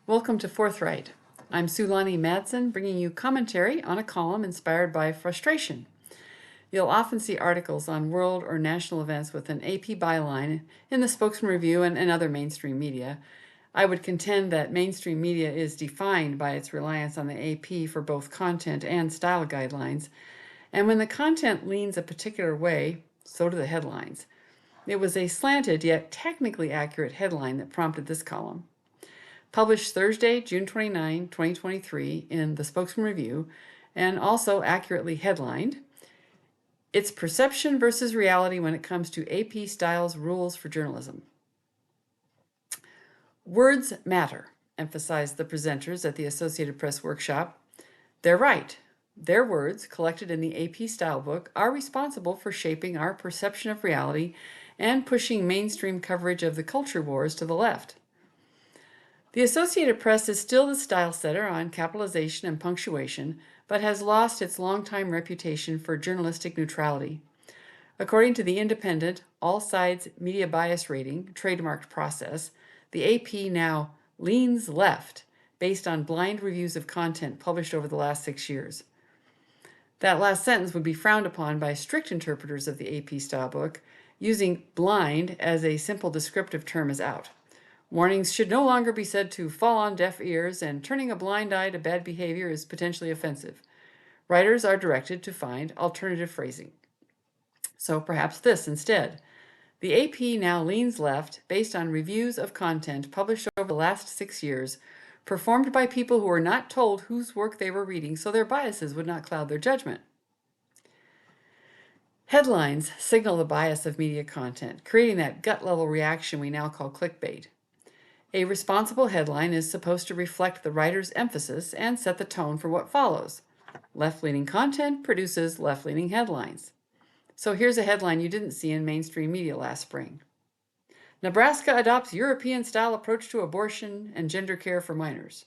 Welcome to Forthright. I'm Sulani Madsen, bringing you commentary on a column inspired by frustration. You'll often see articles on world or national events with an AP byline in the Spokesman Review and other mainstream media. I would contend that mainstream media is defined by its reliance on the AP for both content and style guidelines, and when the content leans a particular way, so do the headlines. It was a slanted yet technically accurate headline that prompted this column. Published Thursday, June 29, 2023 in the Spokesman Review, and also accurately headlined, "It's Perception versus Reality When It Comes to AP Styles Rules for Journalism." Words matter, emphasized the presenters at the Associated Press workshop. They're right. Their words, collected in the AP Stylebook, are responsible for shaping our perception of reality and pushing mainstream coverage of the culture wars to the left. The Associated Press is still the style setter on capitalization and punctuation, but has lost its longtime reputation for journalistic neutrality. According to the independent, all sides media bias rating, trademarked process, the AP now leans left based on blind reviews of content published over the last 6 years. That last sentence would be frowned upon by strict interpreters of the AP Stylebook. Using blind as a simple descriptive term is out. Warnings should no longer be said to fall on deaf ears, and turning a blind eye to bad behavior is potentially offensive. Writers are directed to find alternative phrasing. So perhaps this instead. The AP now leans left based on reviews of content published over the last 6 years, performed by people who were not told whose work they were reading so their biases would not cloud their judgment. Headlines signal the bias of media content, creating that gut-level reaction we now call clickbait. A responsible headline is supposed to reflect the writer's emphasis and set the tone for what follows. Left-leaning content produces left-leaning headlines. So here's a headline you didn't see in mainstream media last spring. Nebraska adopts European-style approach to abortion and gender care for minors.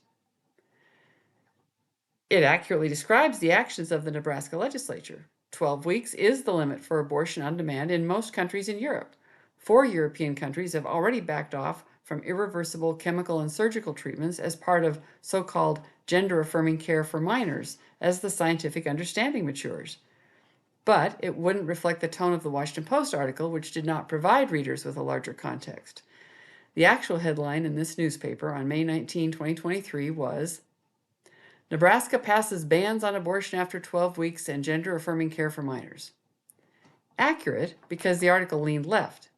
It accurately describes the actions of the Nebraska legislature. 12 weeks is the limit for abortion on demand in most countries in Europe. 4 European countries have already backed off from irreversible chemical and surgical treatments as part of so-called gender-affirming care for minors as the scientific understanding matures. But it wouldn't reflect the tone of the Washington Post article, which did not provide readers with a larger context. The actual headline in this newspaper on May 19, 2023 was, "Nebraska passes bans on abortion after 12 weeks and gender-affirming care for minors." Accurate because the article leaned left.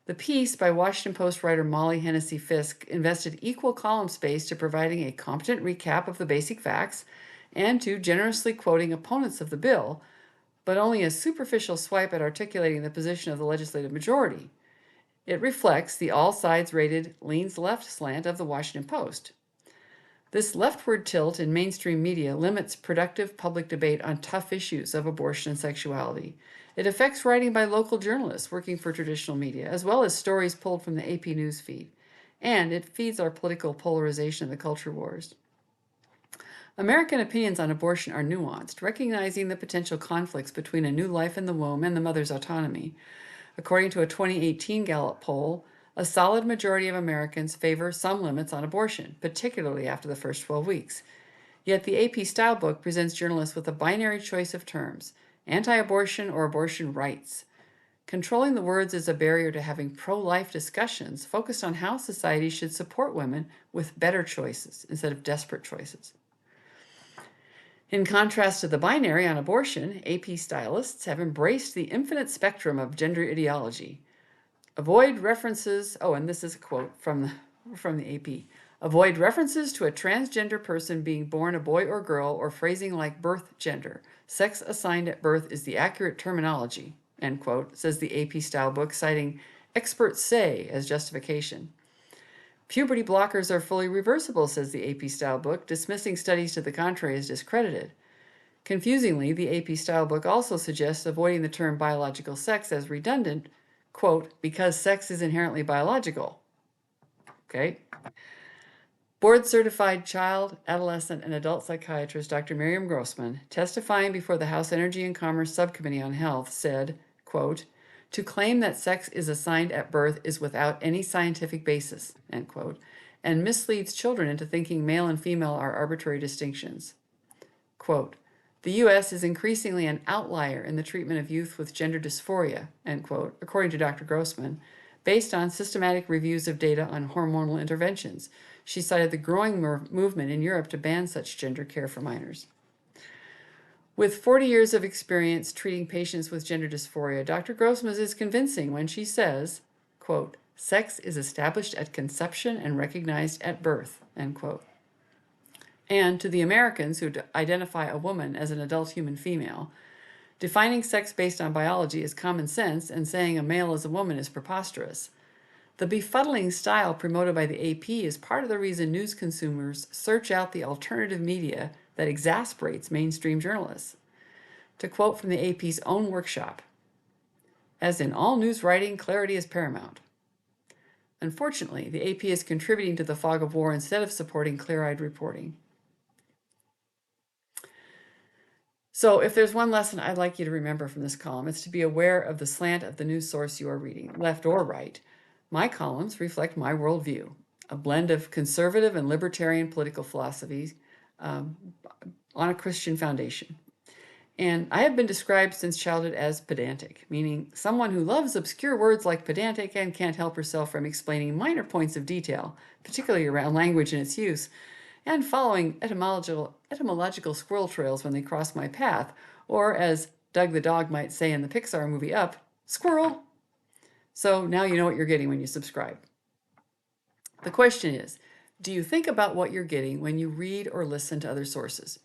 The piece by Washington Post writer Molly Hennessy Fisk invested equal column space to providing a competent recap of the basic facts and to generously quoting opponents of the bill, but only a superficial swipe at articulating the position of the legislative majority. It reflects the all sides rated leans left slant of the Washington Post. This leftward tilt in mainstream media limits productive public debate on tough issues of abortion and sexuality. It affects writing by local journalists working for traditional media, as well as stories pulled from the AP news feed. And it feeds our political polarization of the culture wars. American opinions on abortion are nuanced, recognizing the potential conflicts between a new life in the womb and the mother's autonomy. According to a 2018 Gallup poll, a solid majority of Americans favor some limits on abortion, particularly after the first 12 weeks. Yet the AP Stylebook presents journalists with a binary choice of terms: anti-abortion or abortion rights. Controlling the words is a barrier to having pro-life discussions focused on how society should support women with better choices instead of desperate choices. In contrast to the binary on abortion, AP stylists have embraced the infinite spectrum of gender ideology. Avoid references, and this is a quote from the AP. "Avoid references to a transgender person being born a boy or girl or phrasing like birth gender. Sex assigned at birth is the accurate terminology," end quote, says the AP Stylebook, citing "experts say" as justification. "Puberty blockers are fully reversible," says the AP Stylebook, dismissing studies to the contrary as discredited. Confusingly, the AP Stylebook also suggests avoiding the term biological sex as redundant, quote, "because sex is inherently biological." Okay. Board-certified child, adolescent, and adult psychiatrist Dr. Miriam Grossman, testifying before the House Energy and Commerce Subcommittee on Health, said, quote, "To claim that sex is assigned at birth is without any scientific basis," end quote, and misleads children into thinking male and female are arbitrary distinctions. Quote, the U.S. is increasingly an outlier in the treatment of youth with gender dysphoria, end quote, according to Dr. Grossman, based on systematic reviews of data on hormonal interventions. She cited the growing movement in Europe to ban such gender care for minors. With 40 years of experience treating patients with gender dysphoria, Dr. Grossman is convincing when she says, quote, sex is established at conception and recognized at birth, end quote. And to the Americans who identify a woman as an adult human female, defining sex based on biology is common sense, and saying a male is a woman is preposterous. The befuddling style promoted by the AP is part of the reason news consumers search out the alternative media that exasperates mainstream journalists. To quote from the AP's own workshop, as in all news writing, clarity is paramount. Unfortunately, the AP is contributing to the fog of war instead of supporting clear-eyed reporting. So if there's one lesson I'd like you to remember from this column, it's to be aware of the slant of the news source you are reading, left or right. My columns reflect my worldview, a blend of conservative and libertarian political philosophies on a Christian foundation. And I have been described since childhood as pedantic, meaning someone who loves obscure words like pedantic and can't help herself from explaining minor points of detail, particularly around language and its use, and following etymological squirrel trails when they cross my path, or as Doug the dog might say in the Pixar movie Up, squirrel. So now you know what you're getting when you subscribe. The question is, do you think about what you're getting when you read or listen to other sources?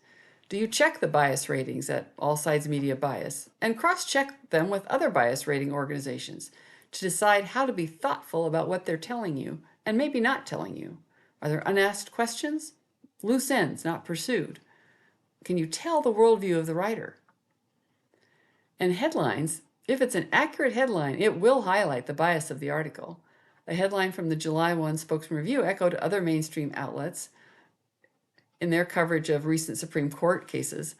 Do you check the bias ratings at All Sides Media Bias and cross-check them with other bias rating organizations to decide how to be thoughtful about what they're telling you and maybe not telling you? Are there unasked questions? Loose ends not pursued? Can you tell the worldview of the writer? And headlines, if it's an accurate headline, it will highlight the bias of the article. A headline from the July 1 Spokesman Review echoed other mainstream outlets in their coverage of recent Supreme Court cases.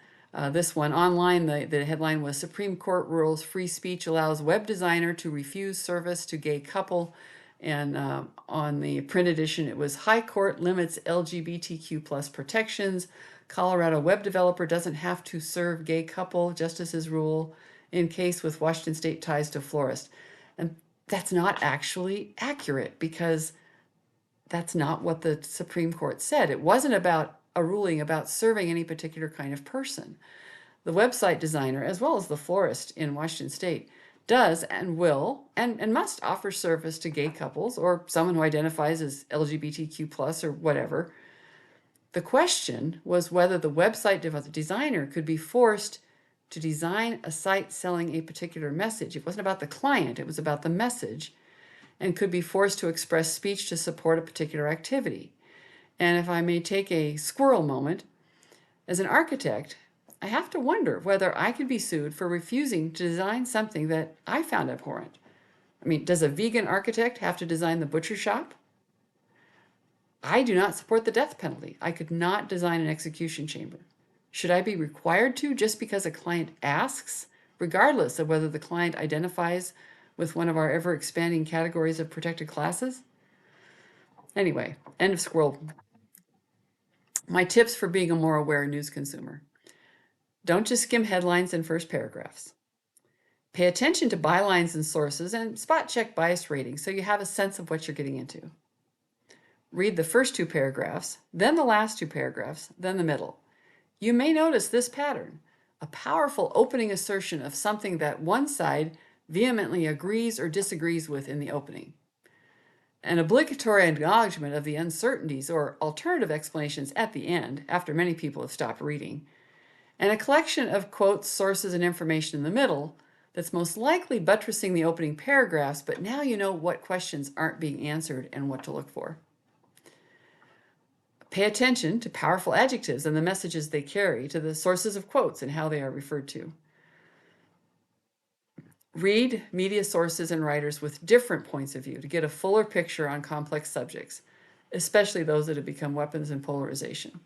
This one online, the headline was Supreme Court rules free speech allows web designer to refuse service to gay couple. And on the print edition, it was High Court limits LGBTQ plus protections. Colorado web developer doesn't have to serve gay couple, justices rule in case with Washington State ties to florist. And that's not actually accurate because that's not what the Supreme Court said. It wasn't about a ruling about serving any particular kind of person. The website designer, as well as the florist in Washington State, does and will and must offer service to gay couples or someone who identifies as LGBTQ plus or whatever. The question was whether the website designer could be forced to design a site selling a particular message. It wasn't about the client, it was about the message, and could be forced to express speech to support a particular activity. And if I may take a squirrel moment, as an architect, I have to wonder whether I could be sued for refusing to design something that I found abhorrent. I mean, does a vegan architect have to design the butcher shop? I do not support the death penalty. I could not design an execution chamber. Should I be required to just because a client asks, regardless of whether the client identifies with one of our ever-expanding categories of protected classes? Anyway, end of squirrel. My tips for being a more aware news consumer. Don't just skim headlines and first paragraphs. Pay attention to bylines and sources and spot check bias ratings so you have a sense of what you're getting into. Read the first two paragraphs, then the last two paragraphs, then the middle. You may notice this pattern, a powerful opening assertion of something that one side vehemently agrees or disagrees with in the opening. An obligatory acknowledgement of the uncertainties or alternative explanations at the end, after many people have stopped reading, and a collection of quotes, sources, and information in the middle that's most likely buttressing the opening paragraphs, but now you know what questions aren't being answered and what to look for. Pay attention to powerful adjectives and the messages they carry, to the sources of quotes and how they are referred to. Read media sources and writers with different points of view to get a fuller picture on complex subjects, especially those that have become weapons in polarization.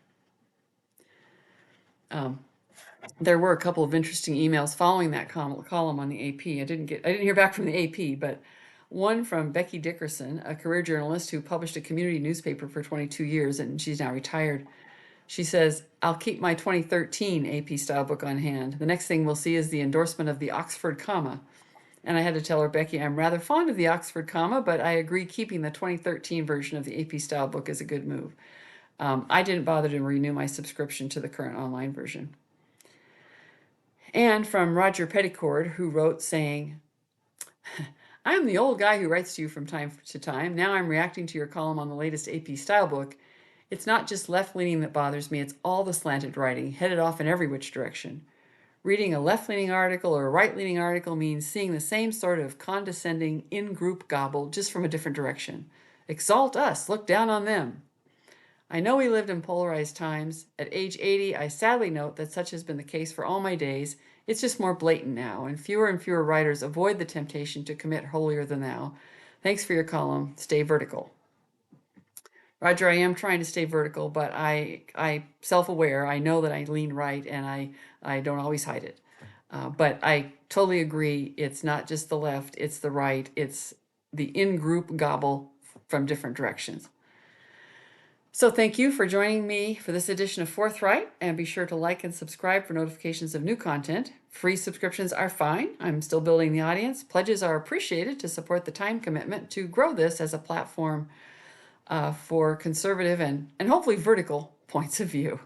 There were a couple of interesting emails following that column on the AP. I didn't hear back from the AP, but One from Becky Dickerson, a career journalist who published a community newspaper for 22 years and she's now retired. She says, I'll keep my 2013 AP style book on hand. The next thing we'll see is the endorsement of the Oxford comma. And I had to tell her, Becky, I'm rather fond of the Oxford comma, but I agree keeping the 2013 version of the AP style book is a good move. I didn't bother to renew my subscription to the current online version. And from Roger Petticord, who wrote saying, I'm the old guy who writes to you from time to time. Now I'm reacting to your column on the latest AP style book. It's not just left-leaning that bothers me, it's all the slanted writing, headed off in every which direction. Reading a left-leaning article or a right-leaning article means seeing the same sort of condescending in-group gobble just from a different direction. Exalt us, look down on them. I know we lived in polarized times. At age 80, I sadly note that such has been the case for all my days. It's just more blatant now, and fewer writers avoid the temptation to commit holier than thou. Thanks for your column. Stay vertical. Roger, I am trying to stay vertical, but I self-aware. I know that I lean right, and I don't always hide it. But I totally agree. It's not just the left, it's the right. It's the in-group gobble from different directions. So thank you for joining me for this edition of Forthright, and be sure to like and subscribe for notifications of new content. Free subscriptions are fine. I'm still building the audience. Pledges are appreciated to support the time commitment to grow this as a platform for conservative and hopefully vertical points of view.